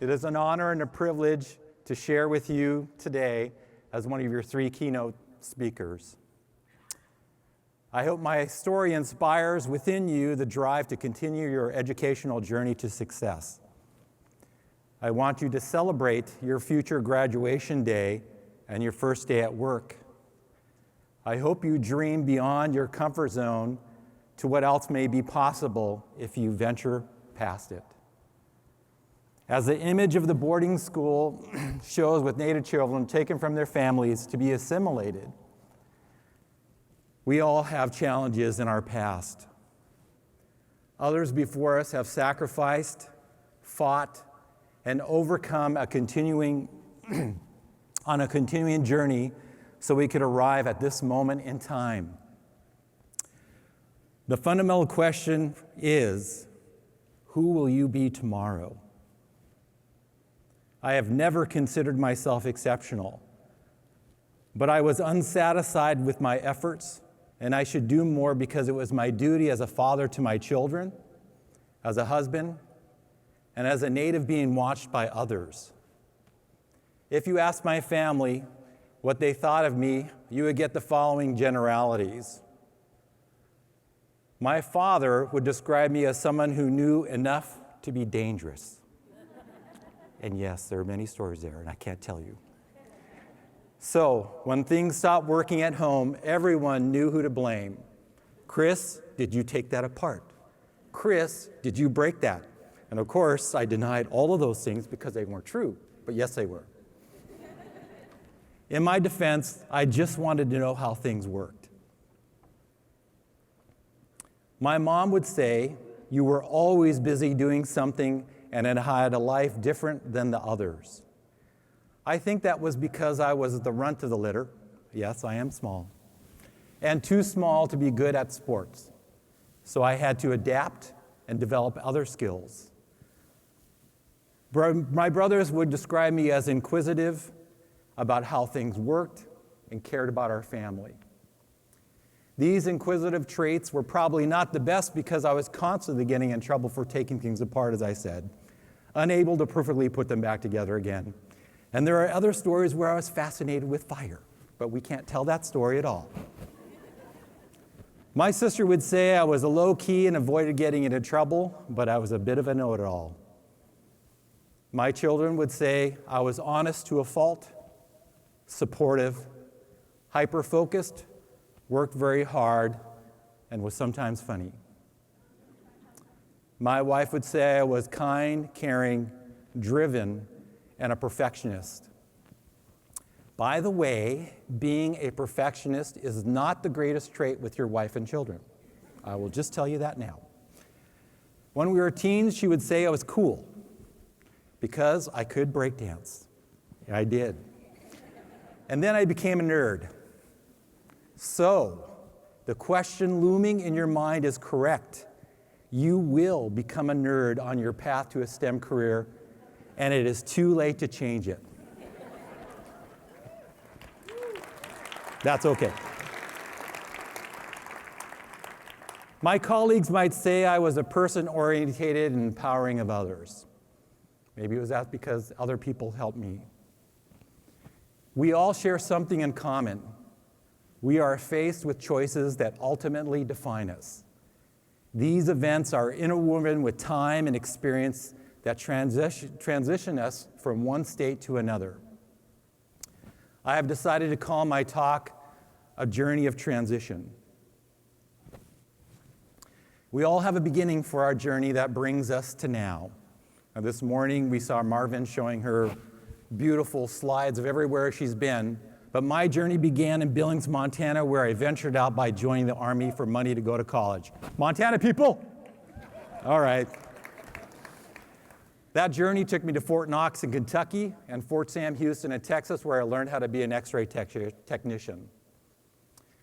It is an honor and a privilege to share with you today as one of your 3 keynote speakers. I hope my story inspires within you the drive to continue your educational journey to success. I want you to celebrate your future graduation day and your first day at work. I hope you dream beyond your comfort zone to what else may be possible if you venture past it. As the image of the boarding school shows with Native children taken from their families to be assimilated, we all have challenges in our past. Others before us have sacrificed, fought, and overcome on a continuing journey so we could arrive at this moment in time. The fundamental question is, who will you be tomorrow? I have never considered myself exceptional, but I was unsatisfied with my efforts, and I should do more because it was my duty as a father to my children, as a husband, and as a native being watched by others. If you asked my family what they thought of me, you would get the following generalities. My father would describe me as someone who knew enough to be dangerous. And yes, there are many stories there, and I can't tell you. So, when things stopped working at home, everyone knew who to blame. Chris, did you take that apart? Chris, did you break that? And of course, I denied all of those things because they weren't true, but yes, they were. In my defense, I just wanted to know how things worked. My mom would say, you were always busy doing something and it had a life different than the others. I think that was because I was the runt of the litter. Yes, I am small. And too small to be good at sports. So I had to adapt and develop other skills. My brothers would describe me as inquisitive about how things worked and cared about our family. These inquisitive traits were probably not the best because I was constantly getting in trouble for taking things apart, as I said, unable to perfectly put them back together again. And there are other stories where I was fascinated with fire, but we can't tell that story at all. My sister would say I was a low-key and avoided getting into trouble, but I was a bit of a know-it-all. My children would say I was honest to a fault, supportive, hyper-focused, worked very hard, and was sometimes funny. My wife would say I was kind, caring, driven, and a perfectionist. By the way, being a perfectionist is not the greatest trait with your wife and children. I will just tell you that now. When we were teens, she would say I was cool because I could break dance. I did. And then I became a nerd. So, the question looming in your mind is correct. You will become a nerd on your path to a STEM career, and it is too late to change it. That's okay. My colleagues might say I was a person oriented and empowering of others. Maybe it was that because other people helped me. We all share something in common. We are faced with choices that ultimately define us. These events are interwoven with time and experience that transition us from one state to another. I have decided to call my talk A Journey of Transition. We all have a beginning for our journey that brings us to now. Now, this morning we saw Marvin showing her beautiful slides of everywhere she's been, but my journey began in Billings, Montana, where I ventured out by joining the Army for money to go to college. Montana people? All right. That journey took me to Fort Knox in Kentucky and Fort Sam Houston in Texas, where I learned how to be an X-ray technician.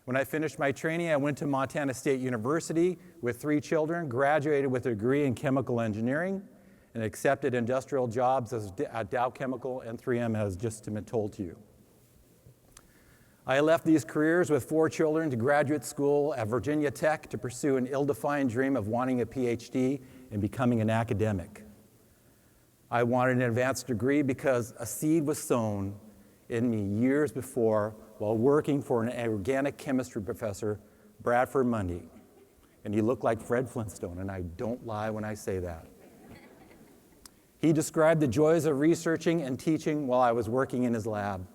When I finished my training, I went to Montana State University with 3 children, graduated with a degree in chemical engineering, and accepted industrial jobs at Dow Chemical and 3M, as just been told to you. I left these careers with 4 children to graduate school at Virginia Tech to pursue an ill-defined dream of wanting a PhD and becoming an academic. I wanted an advanced degree because a seed was sown in me years before while working for an organic chemistry professor, Bradford Mundy. And he looked like Fred Flintstone, and I don't lie when I say that. He described the joys of researching and teaching while I was working in his lab.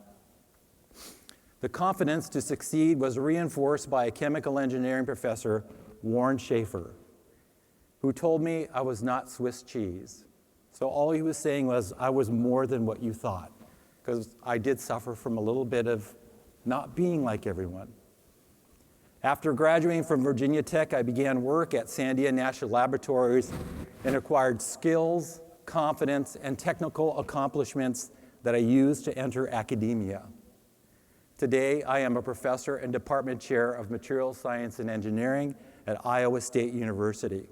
The confidence to succeed was reinforced by a chemical engineering professor, Warren Schaefer, who told me I was not Swiss cheese. So all he was saying was I was more than what you thought, because I did suffer from a little bit of not being like everyone. After graduating from Virginia Tech, I began work at Sandia National Laboratories and acquired skills, confidence, and technical accomplishments that I used to enter academia. Today, I am a professor and department chair of materials science and engineering at Iowa State University.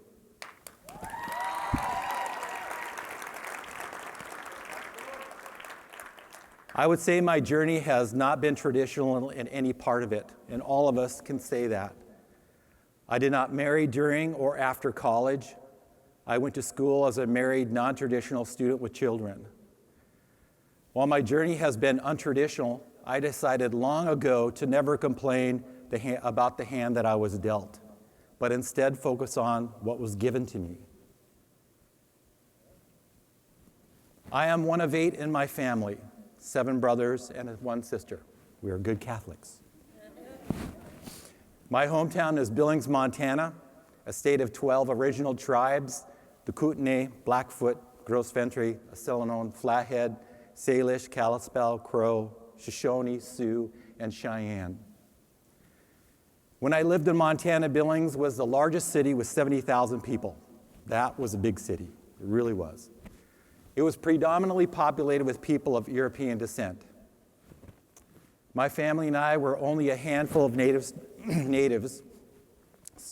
I would say my journey has not been traditional in any part of it, and all of us can say that. I did not marry during or after college. I went to school as a married, non-traditional student with children. While my journey has been untraditional, I decided long ago to never complain about the hand that I was dealt, but instead focus on what was given to me. I am one of 8 in my family, 7 brothers and 1 sister. We are good Catholics. My hometown is Billings, Montana, a state of 12 original tribes: the Kootenai, Blackfoot, Gros Ventre, Assiniboine, Flathead, Salish, Kalispel, Crow, Shoshone, Sioux, and Cheyenne. When I lived in Montana, Billings was the largest city with 70,000 people. That was a big city. It really was. It was predominantly populated with people of European descent. My family and I were only a handful of natives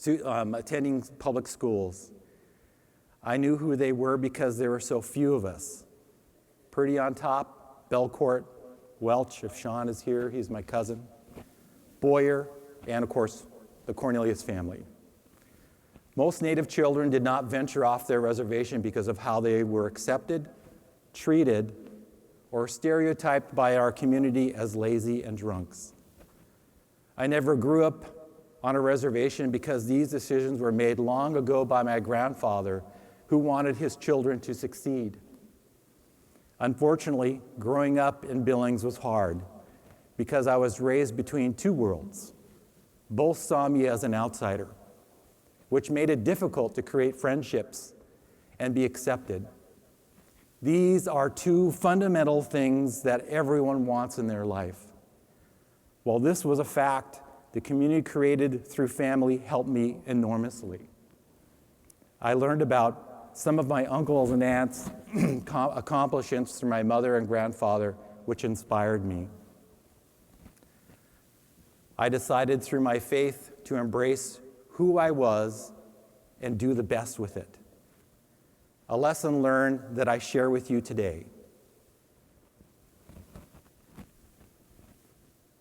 attending public schools. I knew who they were because there were so few of us. Purdy on top, Belcourt, Welch, if Sean is here, he's my cousin, Boyer, and of course, the Cornelius family. Most Native children did not venture off their reservation because of how they were accepted, treated, or stereotyped by our community as lazy and drunks. I never grew up on a reservation because these decisions were made long ago by my grandfather, who wanted his children to succeed. Unfortunately, growing up in Billings was hard because I was raised between 2 worlds. Both saw me as an outsider, which made it difficult to create friendships and be accepted. These are 2 fundamental things that everyone wants in their life. While this was a fact, the community created through family helped me enormously. I learned about some of my uncles and aunts' accomplishments through my mother and grandfather, which inspired me. I decided through my faith to embrace who I was and do the best with it. A lesson learned that I share with you today.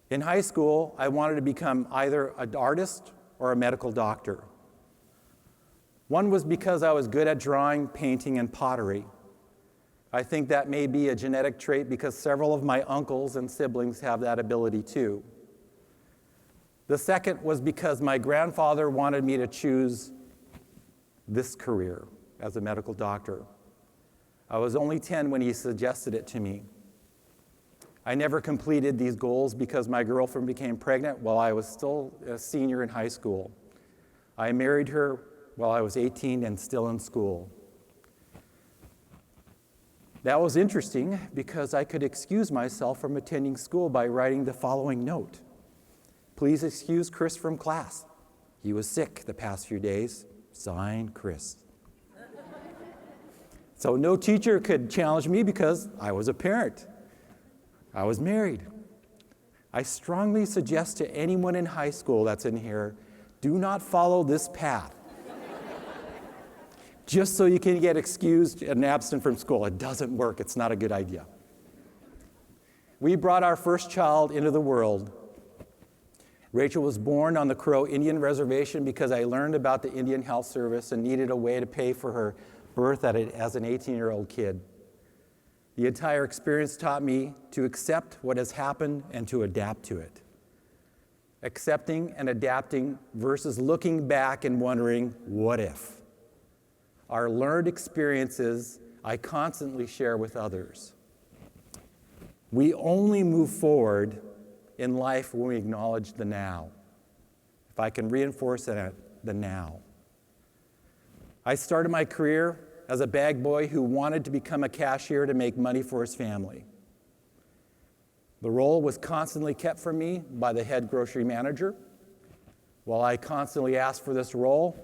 In high school, I wanted to become either an artist or a medical doctor. One was because I was good at drawing, painting, and pottery. I think that may be a genetic trait because several of my uncles and siblings have that ability too. The second was because my grandfather wanted me to choose this career as a medical doctor. I was only 10 when he suggested it to me. I never completed these goals because my girlfriend became pregnant while I was still a senior in high school. I married her while I was 18 and still in school. That was interesting because I could excuse myself from attending school by writing the following note. Please excuse Chris from class. He was sick the past few days. Signed, Chris. So no teacher could challenge me because I was a parent. I was married. I strongly suggest to anyone in high school that's in here, do not follow this path. Just so you can get excused and absent from school. It doesn't work. It's not a good idea. We brought our first child into the world. Rachel was born on the Crow Indian Reservation because I learned about the Indian Health Service and needed a way to pay for her birth as an 18-year-old kid. The entire experience taught me to accept what has happened and to adapt to it. Accepting and adapting versus looking back and wondering, what if? Our learned experiences I constantly share with others. We only move forward in life when we acknowledge the now. If I can reinforce that, the now. I started my career as a bag boy who wanted to become a cashier to make money for his family. The role was constantly kept from me by the head grocery manager. While I constantly asked for this role,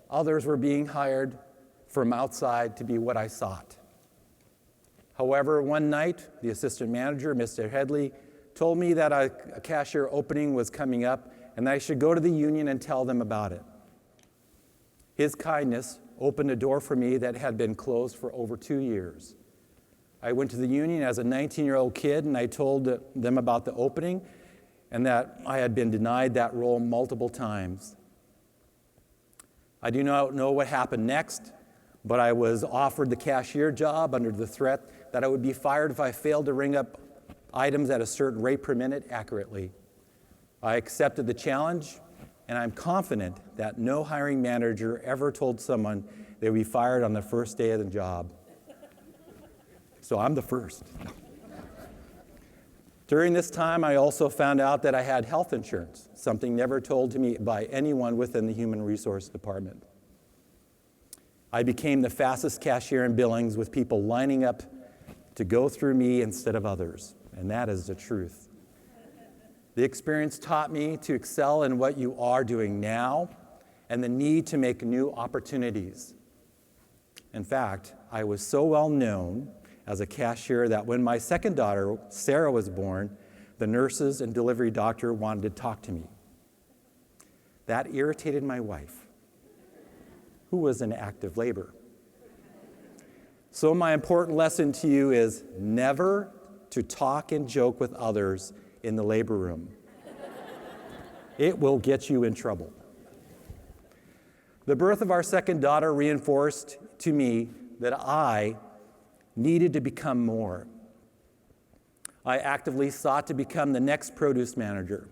others were being hired from outside to be what I sought. However, one night, the assistant manager, Mr. Headley, told me that a cashier opening was coming up and that I should go to the union and tell them about it. His kindness opened a door for me that had been closed for over 2 years. I went to the union as a 19-year-old kid and I told them about the opening and that I had been denied that role multiple times. I do not know what happened next, but I was offered the cashier job under the threat that I would be fired if I failed to ring up items at a certain rate per minute accurately. I accepted the challenge, and I'm confident that no hiring manager ever told someone they would be fired on the first day of the job. So I'm the first. During this time, I also found out that I had health insurance, something never told to me by anyone within the Human Resource Department. I became the fastest cashier in Billings with people lining up to go through me instead of others, and that is the truth. The experience taught me to excel in what you are doing now and the need to make new opportunities. In fact, I was so well known as a cashier that when my second daughter, Sarah, was born, the nurses and delivery doctor wanted to talk to me. That irritated my wife, who was in active labor. So my important lesson to you is never to talk and joke with others in the labor room. It will get you in trouble. The birth of our second daughter reinforced to me that I needed to become more. I actively sought to become the next produce manager.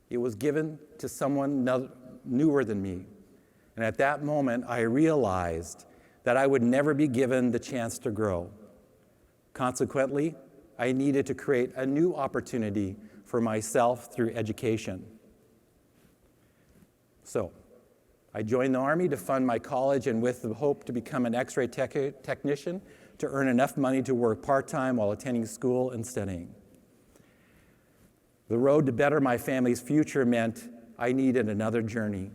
It was given to someone newer than me. And at that moment, I realized that I would never be given the chance to grow. Consequently, I needed to create a new opportunity for myself through education. So, I joined the Army to fund my college and with the hope to become an X-ray technician to earn enough money to work part-time while attending school and studying. The road to better my family's future meant I needed another journey.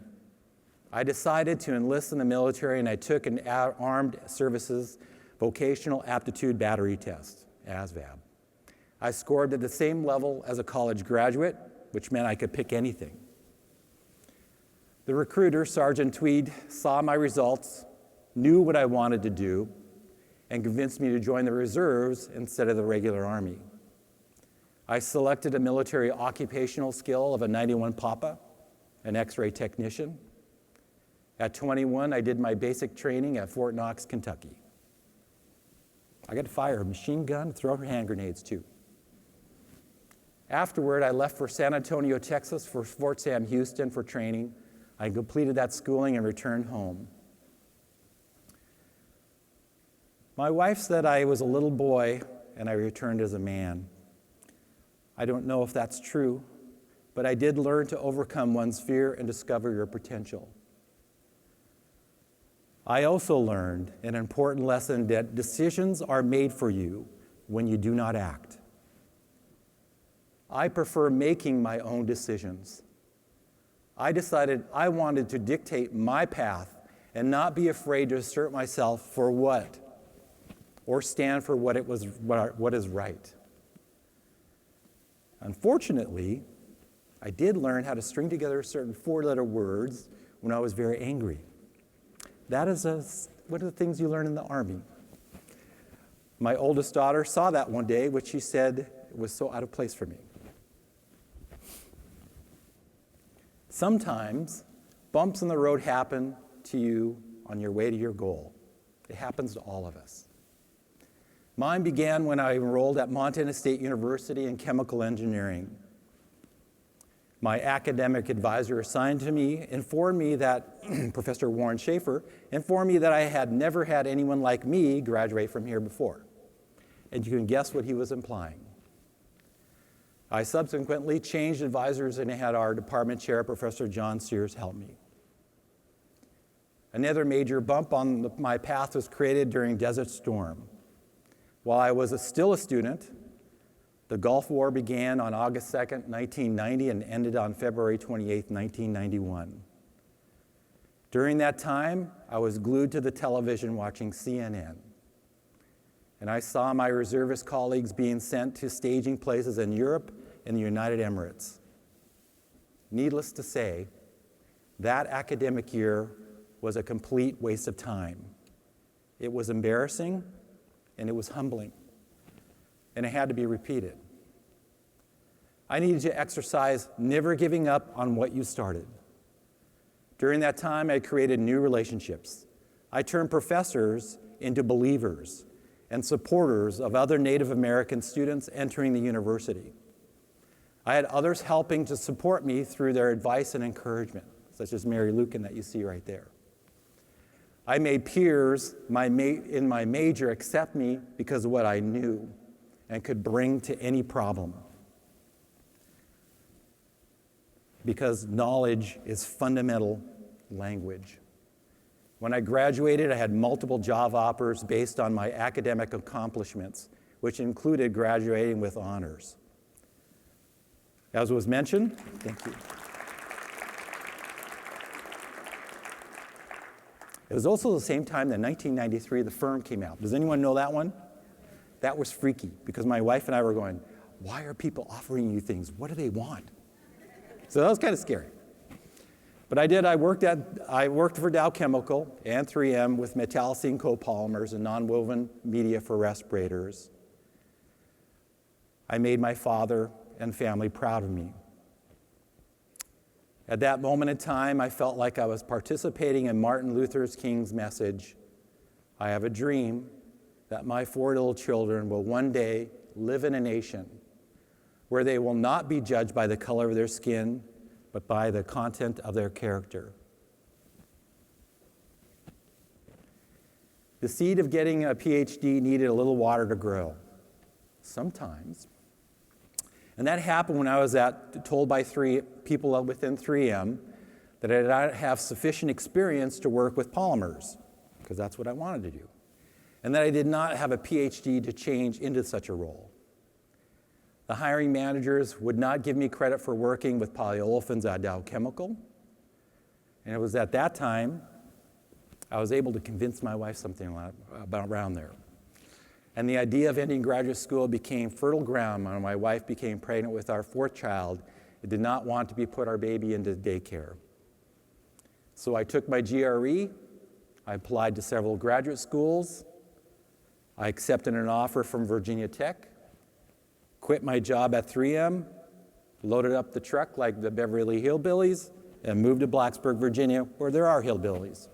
I decided to enlist in the military and I took an Armed Services Vocational Aptitude Battery Test, ASVAB. I scored at the same level as a college graduate, which meant I could pick anything. The recruiter, Sergeant Tweed, saw my results, knew what I wanted to do, and convinced me to join the reserves instead of the regular Army. I selected a military occupational skill of a 91 Papa, an X-ray technician. At 21, I did my basic training at Fort Knox, Kentucky. I got to fire a machine gun, throw hand grenades too. Afterward, I left for San Antonio, Texas for Fort Sam Houston for training. I completed that schooling and returned home. My wife said I was a little boy and I returned as a man. I don't know if that's true, but I did learn to overcome one's fear and discover your potential. I also learned an important lesson that decisions are made for you when you do not act. I prefer making my own decisions. I decided I wanted to dictate my path and not be afraid to assert myself for what, or stand for what is right. Unfortunately, I did learn how to string together certain four-letter words when I was very angry. That is one of the things you learn in the Army. My oldest daughter saw that one day, which she said was so out of place for me. Sometimes bumps in the road happen to you on your way to your goal. It happens to all of us. Mine began when I enrolled at Montana State University in chemical engineering. My academic advisor assigned to me informed me that, Professor Warren Schaefer, informed me that I had never had anyone like me graduate from here before. And you can guess what he was implying. I subsequently changed advisors and had our department chair, Professor John Sears, help me. Another major bump on my path was created during Desert Storm. While I was still a student, the Gulf War began on August 2nd, 1990, and ended on February 28th, 1991. During that time, I was glued to the television watching CNN. And I saw my reservist colleagues being sent to staging places in Europe and the United Emirates. Needless to say, that academic year was a complete waste of time. It was embarrassing, and it was humbling, and it had to be repeated. I needed to exercise never giving up on what you started. During that time, I created new relationships. I turned professors into believers and supporters of other Native American students entering the university. I had others helping to support me through their advice and encouragement, such as Mary Lucan that you see right there. I made peers in my major accept me because of what I knew and could bring to any problem. Because knowledge is fundamental language. When I graduated, I had multiple job offers based on my academic accomplishments, which included graduating with honors. As was mentioned, thank you. It was also the same time that in 1993 the firm came out. Does anyone know that one? That was freaky because my wife and I were going, why are people offering you things? What do they want? So that was kind of scary. But I worked for Dow Chemical and 3M with metallocene copolymers and nonwoven media for respirators. I made my father and family proud of me. At that moment in time, I felt like I was participating in Martin Luther King's message, I have a dream that my 4 little children will one day live in a nation where they will not be judged by the color of their skin, but by the content of their character. The seed of getting a PhD needed a little water to grow, sometimes. And that happened when I was told by 3 people within 3M that I did not have sufficient experience to work with polymers, because that's what I wanted to do, and that I did not have a PhD to change into such a role. The hiring managers would not give me credit for working with polyolefins at Dow Chemical, and it was at that time I was able to convince my wife something about around there. And the idea of ending graduate school became fertile ground when my wife became pregnant with our 4th child. I did not want to put our baby into daycare. So I took my GRE, I applied to several graduate schools, I accepted an offer from Virginia Tech, quit my job at 3M, loaded up the truck like the Beverly Hillbillies, and moved to Blacksburg, Virginia, where there are hillbillies.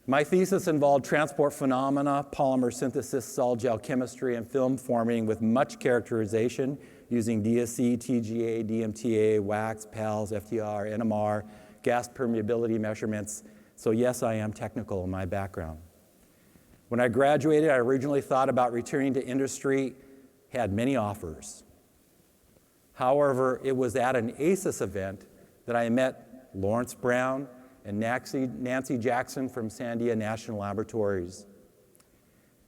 My thesis involved transport phenomena, polymer synthesis, sol gel chemistry, and film forming with much characterization using DSC, TGA, DMTA, wax, PALS, FTR, NMR, gas permeability measurements. So yes, I am technical in my background. When I graduated, I originally thought about returning to industry, had many offers. However, it was at an ACES event that I met Lawrence Brown and Nancy Jackson from Sandia National Laboratories.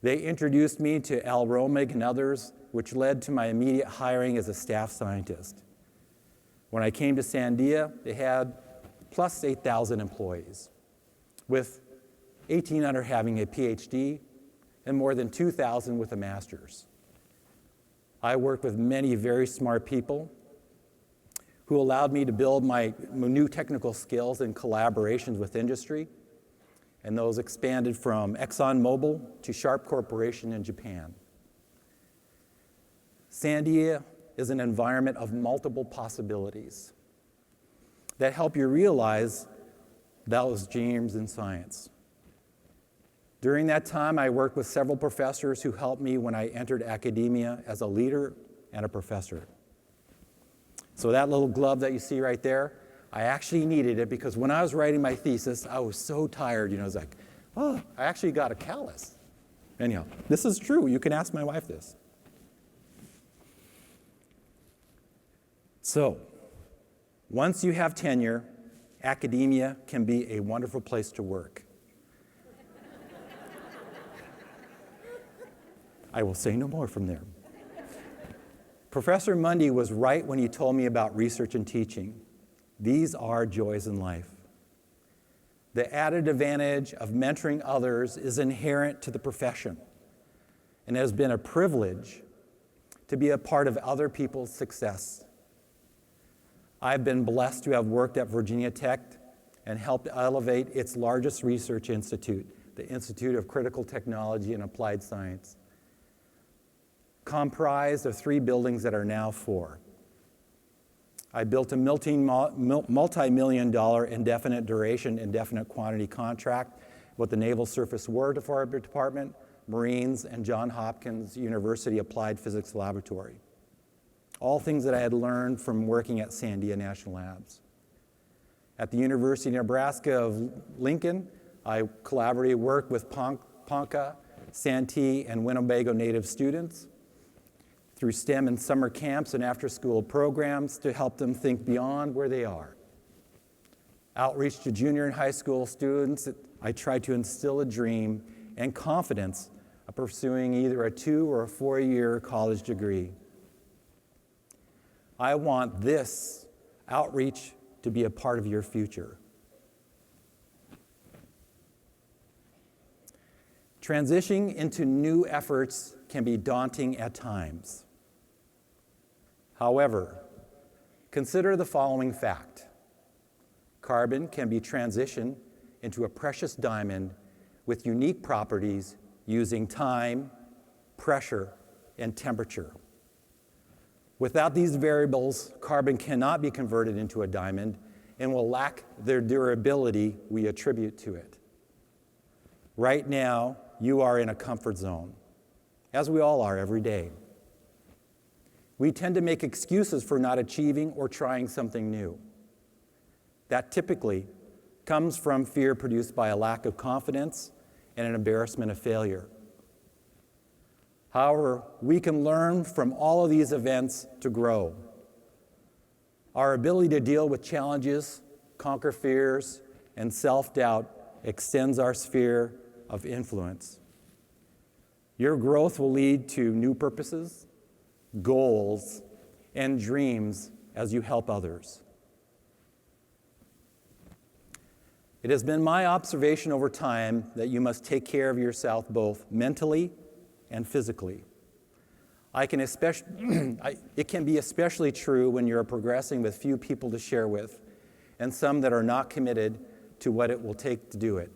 They introduced me to Al Romig and others, which led to my immediate hiring as a staff scientist. When I came to Sandia, they had plus 8,000 employees, with 1,800 having a PhD and more than 2,000 with a master's. I worked with many very smart people who allowed me to build my new technical skills in collaborations with industry, and those expanded from ExxonMobil to Sharp Corporation in Japan. Sandia is an environment of multiple possibilities that help you realize those dreams in science. During that time, I worked with several professors who helped me when I entered academia as a leader and a professor. So that little glove that you see right there, I actually needed it because when I was writing my thesis, I was so tired. I was like, oh, I actually got a callus. Anyhow, this is true. You can ask my wife this. So, once you have tenure, academia can be a wonderful place to work. I will say no more from there. Professor Mundy was right when he told me about research and teaching. These are joys in life. The added advantage of mentoring others is inherent to the profession, and it has been a privilege to be a part of other people's success. I've been blessed to have worked at Virginia Tech and helped elevate its largest research institute, the Institute of Critical Technology and Applied Science, comprised of 3 buildings that are now 4. I built a multi-million-dollar indefinite duration, indefinite quantity contract with the Naval Surface Warfare Department, Marines, and Johns Hopkins University Applied Physics Laboratory. All things that I had learned from working at Sandia National Labs. At the University of Nebraska of Lincoln, I worked with Ponca, Santee, and Winnebago Native students through STEM and summer camps and after-school programs to help them think beyond where they are. Outreach to junior and high school students, I tried to instill a dream and confidence of pursuing either a 2 or a 4-year college degree. I want this outreach to be a part of your future. Transitioning into new efforts can be daunting at times. However, consider the following fact. Carbon can be transitioned into a precious diamond with unique properties using time, pressure, and temperature. Without these variables, carbon cannot be converted into a diamond and will lack the durability we attribute to it. Right now, you are in a comfort zone, as we all are every day. We tend to make excuses for not achieving or trying something new. That typically comes from fear produced by a lack of confidence and an embarrassment of failure. However, we can learn from all of these events to grow. Our ability to deal with challenges, conquer fears, and self-doubt extends our sphere of influence. Your growth will lead to new purposes, goals, and dreams as you help others. It has been my observation over time that you must take care of yourself both mentally and physically. It can be especially true when you're progressing with few people to share with and some that are not committed to what it will take to do it.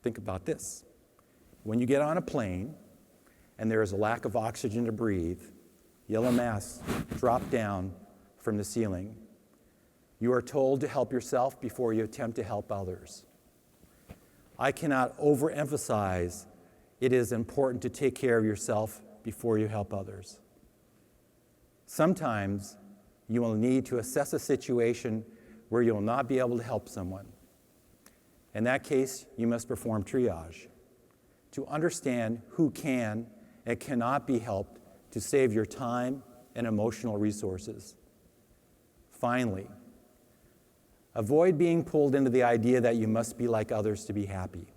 Think about this. When you get on a plane and there is a lack of oxygen to breathe, yellow masks drop down from the ceiling. You are told to help yourself before you attempt to help others. I cannot overemphasize it is important to take care of yourself before you help others. Sometimes you will need to assess a situation where you will not be able to help someone. In that case, you must perform triage to understand who can and cannot be helped to save your time and emotional resources. Finally, avoid being pulled into the idea that you must be like others to be happy.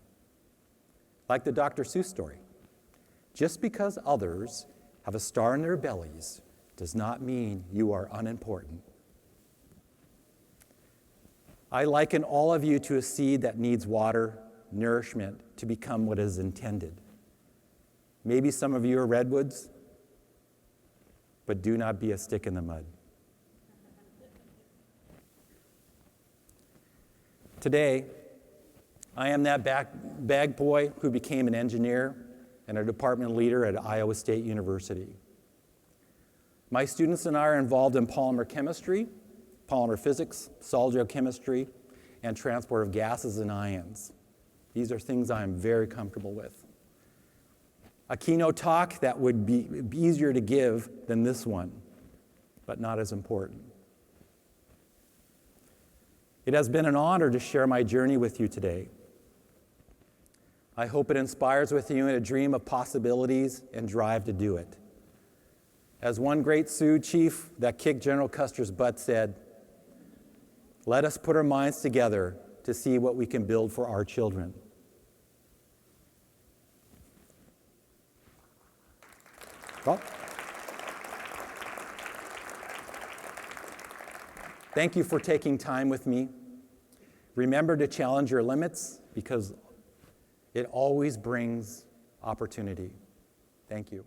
Like the Dr. Seuss story. Just because others have a star in their bellies does not mean you are unimportant. I liken all of you to a seed that needs water, nourishment to become what is intended. Maybe some of you are redwoods, but do not be a stick in the mud. Today, I am that bag boy who became an engineer and a department leader at Iowa State University. My students and I are involved in polymer chemistry, polymer physics, solid geochemistry, and transport of gases and ions. These are things I am very comfortable with. A keynote talk that would be easier to give than this one, but not as important. It has been an honor to share my journey with you today. I hope it inspires within you a dream of possibilities and drive to do it. As one great Sioux chief that kicked General Custer's butt said, "Let us put our minds together to see what we can build for our children." Well, thank you for taking time with me. Remember to challenge your limits because it always brings opportunity. Thank you.